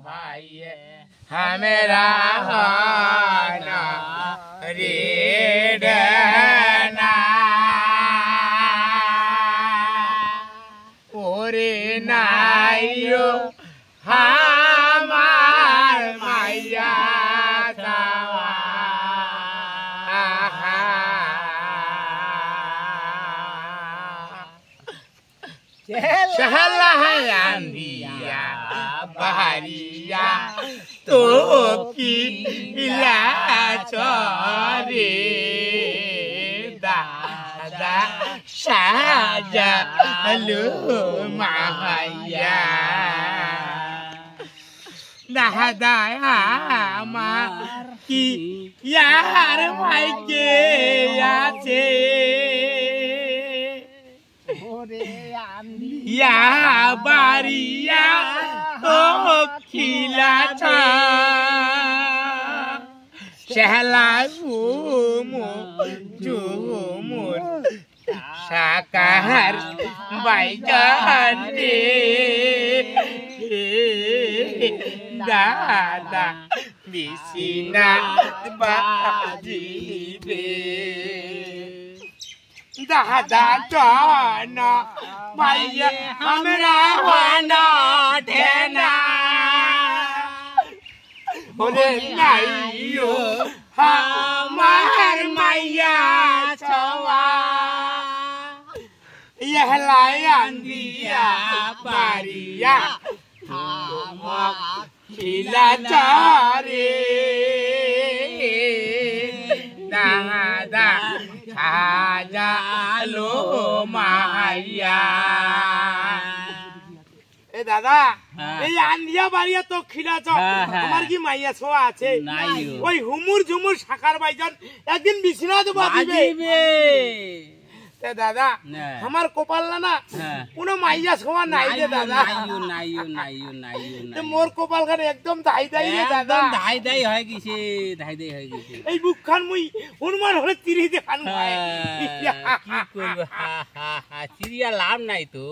भाई हमेरा ना रेडना ओरे नाइयो हमार मैया सवा चहला है अंधिया बहरिया तो की चोरे दादा साजलू माया दादा मार की यार भाई के आसे या बारिया ओ खिला था शहला झूमुर साकार भाईजान रे दादा बिसिना बाजी रे दादा जाना भैया हमरा वाना ठेना बोले नाइयो हमार मैया छवा यह लायन दिया पारिया हम खिला चारे दादा खाजा लो माया ए दादा এই আন্দিয়া বাড়িয়া তো খিলাছ আমার কি মাইয়া ছোয়া আছে ওই হুমুর ঝুমুর শাকার ভাইজান একদিন বিছনাত বাজিবে এ দাদা আমার কপাল না কোনো মাইয়া ছোয়া নাই রে দাদা নাইও মোর কপাল খান একদম ধাই ধাই রে দাদা ধাই ধাই হয় কিছে এই বুকখান মুই হনুমান হলে তিরি দেখান ভাই কি করব চিড়িয়া লাভ নাই তো